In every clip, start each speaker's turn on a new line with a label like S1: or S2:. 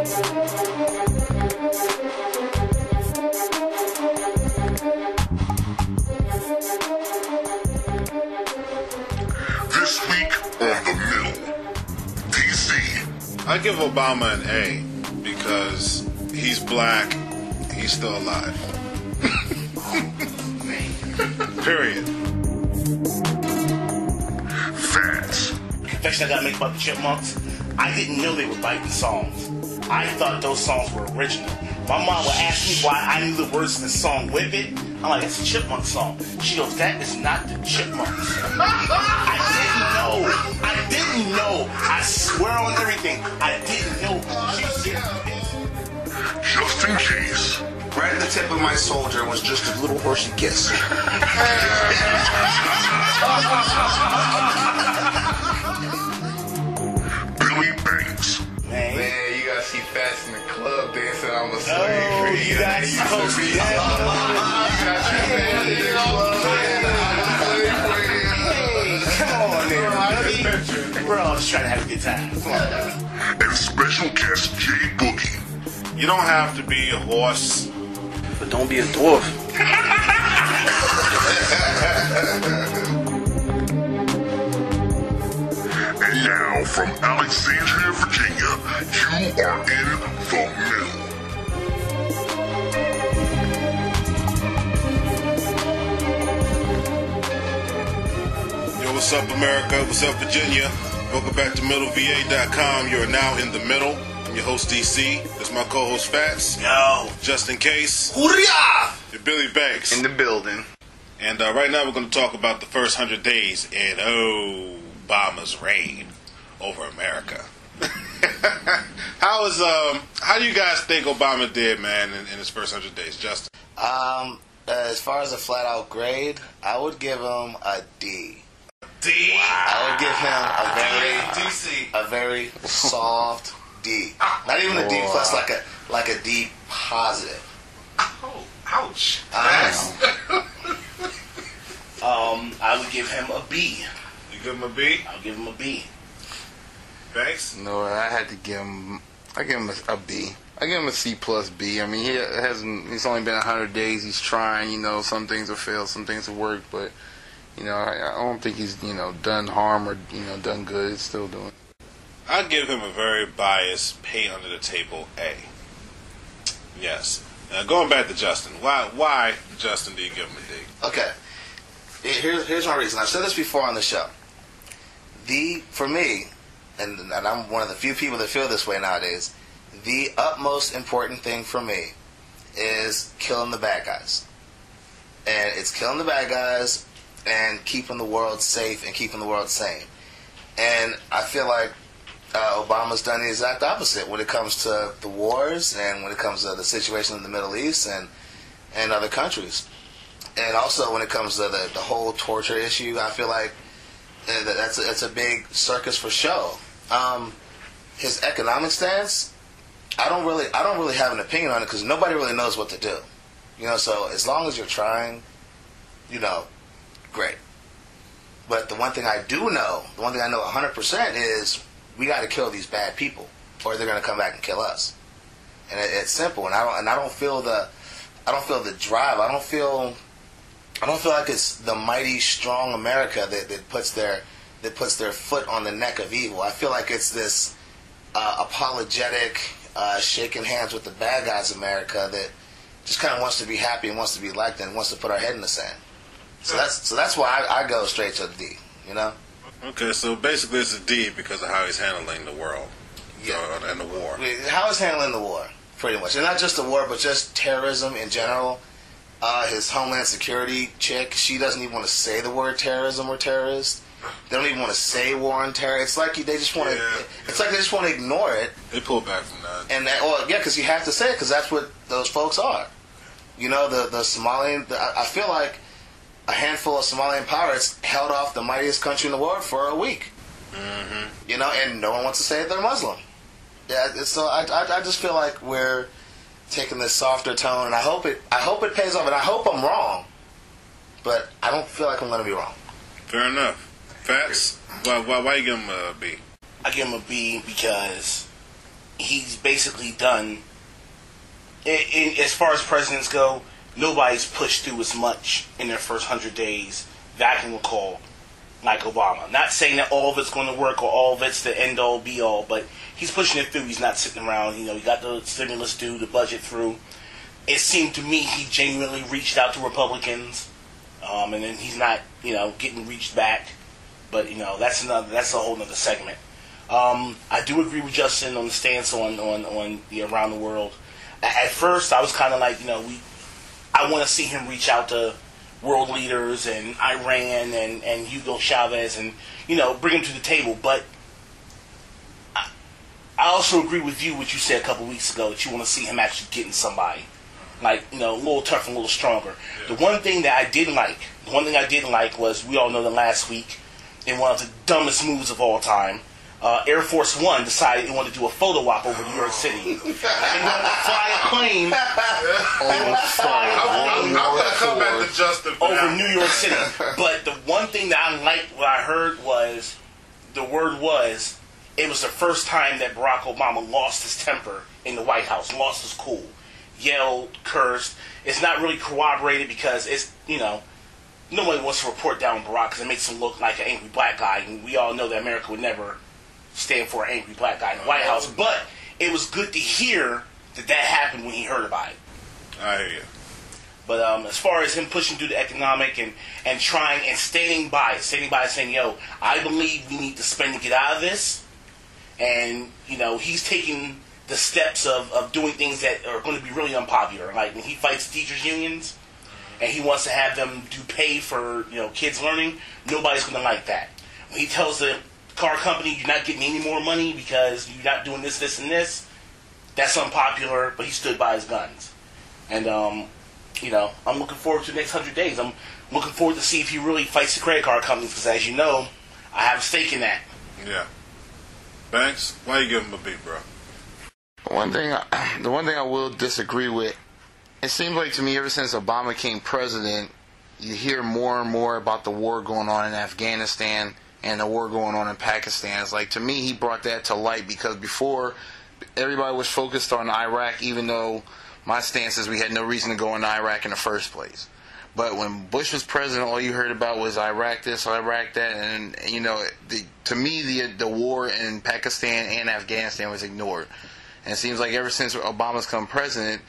S1: This week on The Middle, DC.
S2: I give Obama an A because he's black, he's still alive. Period.
S1: Fats.
S3: Confession I gotta make about the Chipmunks. I didn't know they were biting songs. I thought those songs were original. My mom would ask me why I knew the words to the song Whip It. I'm like, it's a Chipmunk song. She goes, that is not the Chipmunks. I didn't know. I swear on everything. I didn't know. She said,
S1: Just in case.
S4: Right at the tip of my soldier was just a little Hershey kiss.
S1: Billy Banks.
S3: man,
S4: Man, you gotta see Fats in the club dancing on the slave.
S3: oh, you guys supposed to be come on there, we're all just trying to have a good time. Come on.
S1: And special guest Jay Boogie.
S2: You don't have to be a horse.
S5: But don't be a dwarf.
S1: And now, from Alexandria, Virginia, you are in The Middle.
S2: Yo, what's up, America? What's up, Virginia? Welcome back to MiddleVA.com. You are now in the middle. I'm your host, DC. This is my co-host, Fats.
S3: Yo.
S2: Just in case,
S3: Hooria!
S2: you're Billy Banks.
S4: In the building.
S2: And right now we're going to talk about the first 100 days in Obama's reign over America. How do you guys think Obama did, man, in his first 100 days, Justin?
S6: As far as a flat out grade, I would give him a D.
S3: D.
S6: I would give him
S3: DC.
S6: a very soft D. Not even a D plus, like a D positive.
S3: Oh, ouch. I would give him a B.
S2: You give him a B?
S3: I'll give him a B.
S2: Banks?
S4: No, I had to give him. I give him a B. I give him a C plus B. I mean, he's only been 100 days. He's trying. You know, some things have failed, some things have worked, but you know, I don't think he's done harm or done good. He's still doing.
S2: I'd give him a very biased, pay under the table A. Yes. Now going back to Justin, why Justin do you give him a D?
S6: Okay. Here's my reason. I've said this before on the show. For me, and I'm one of the few people that feel this way nowadays, the utmost important thing for me is killing the bad guys. And it's killing the bad guys and keeping the world safe and keeping the world sane. And I feel like Obama's done the exact opposite when it comes to the wars and when it comes to the situation in the Middle East and other countries. And also when it comes to the whole torture issue, I feel like that's a big circus for show. His economic stance, I don't really have an opinion on it because nobody really knows what to do. So as long as you're trying, great. But the one thing I know 100% is we got to kill these bad people, or they're going to come back and kill us. And it's simple. And I don't feel the drive. I don't feel like it's the mighty, strong America that puts their foot on the neck of evil. I feel like it's this apologetic, shaking hands with the bad guys America that just kind of wants to be happy and wants to be liked and wants to put our head in the sand. So that's why I go straight to the D.
S2: Okay, so basically it's a D because of how he's handling the world.
S6: Yeah.
S2: And the war.
S6: How he's handling the war, pretty much. And not just the war, but just terrorism in general. His Homeland Security chick, she doesn't even want to say the word terrorism or terrorist. They don't even want to say war on terror. It's like they just want to. Yeah. It's like they just want to ignore it.
S2: They pull back from that.
S6: And because you have to say it because that's what those folks are. The Somalian. I feel like a handful of Somalian pirates held off the mightiest country in the world for a week.
S2: Mm-hmm.
S6: And no one wants to say they're Muslim. Yeah, so I just feel like we're taking this softer tone, and I hope it pays off, and I hope I'm wrong, but I don't feel like I'm going to be wrong.
S2: Fair enough. Fats, why you give him a B?
S3: I give him a B because he's basically done. As far as presidents go, nobody's pushed through as much in their first 100 days that I can recall like Obama. Not saying that all of it's going to work or all of it's the end all be all, but he's pushing it through. He's not sitting around. He got the stimulus due, the budget through. It seemed to me he genuinely reached out to Republicans, and then he's not, getting reached back. But that's a whole other segment. I do agree with Justin on the stance on the around the world. At first, I was kind of like, I want to see him reach out to world leaders and Iran and Hugo Chavez and, bring him to the table. But I also agree with you, what you said a couple weeks ago, that you want to see him actually getting somebody. Like, a little tougher, a little stronger. Yeah. The one thing I didn't like was, we all know that last week, in one of the dumbest moves of all time, Air Force One decided they wanted to do a photo op over New York City. And they fly a plane.
S2: I'm going to come back to Justin
S3: over New York City. But the one thing that I liked, what I heard was, it was the first time that Barack Obama lost his temper in the White House, lost his cool, yelled, cursed. It's not really corroborated because it's, nobody wants to report down Barack because it makes him look like an angry black guy. And we all know that America would never stand for an angry black guy in the White House. But it was good to hear that happened when he heard about it.
S2: I hear you.
S3: But as far as him pushing through the economic and trying and standing by saying, I believe we need to spend to get out of this. And, he's taking the steps of doing things that are going to be really unpopular. Like when he fights teachers' unions and he wants to have them do pay for, kids learning, nobody's going to like that. When he tells the car company, you're not getting any more money because you're not doing this, this, and this, that's unpopular, but he stood by his guns. And, I'm looking forward to the next 100 days. I'm looking forward to see if he really fights the credit card companies because, as you know, I have a stake in that.
S2: Yeah. Banks, why you give him a beat, bro?
S4: The one thing I will disagree with, it seems like to me ever since Obama became president, you hear more and more about the war going on in Afghanistan and the war going on in Pakistan. It's like, to me, he brought that to light because before, everybody was focused on Iraq, even though my stance is we had no reason to go into Iraq in the first place. But when Bush was president, all you heard about was Iraq this, Iraq that, and, to me, the war in Pakistan and Afghanistan was ignored. And it seems like ever since Obama's become president,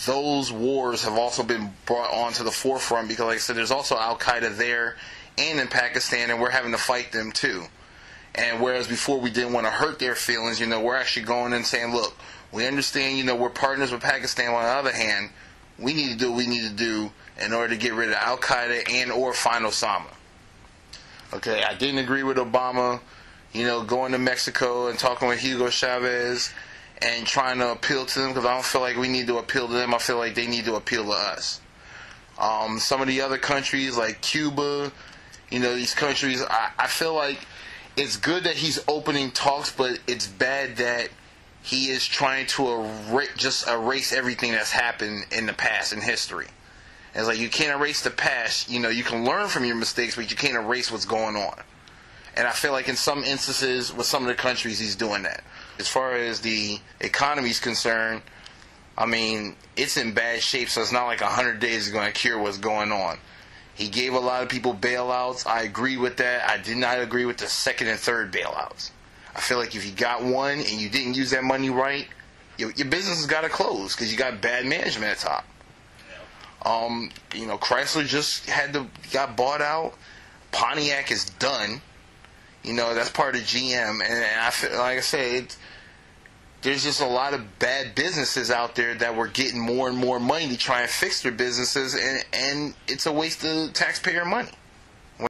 S4: those wars have also been brought onto the forefront because, like I said, there's also Al-Qaeda there and in Pakistan, and we're having to fight them too. And whereas before we didn't want to hurt their feelings, we're actually going and saying, look, we understand, we're partners with Pakistan. On the other hand, we need to do what we need to do in order to get rid of Al-Qaeda and or find Osama. Okay, I didn't agree with Obama, going to Mexico and talking with Hugo Chavez and trying to appeal to them because I don't feel like we need to appeal to them. I feel like they need to appeal to us. Some of the other countries like Cuba, these countries, I feel like it's good that he's opening talks, but it's bad that he is trying to just erase everything that's happened in the past, in history. It's like you can't erase the past. You can learn from your mistakes, but you can't erase what's going on. And I feel like in some instances with some of the countries he's doing that. As far as the economy is concerned, I mean, it's in bad shape, so it's not like 100 days is going to cure what's going on. He gave a lot of people bailouts. I agree with that. I did not agree with the second and third bailouts. I feel like if you got one and you didn't use that money right, your business has got to close because you got bad management at top. Chrysler just got bought out. Pontiac is done. That's part of GM. And I feel, like I said, there's just a lot of bad businesses out there that were getting more and more money to try and fix their businesses, and it's a waste of taxpayer money.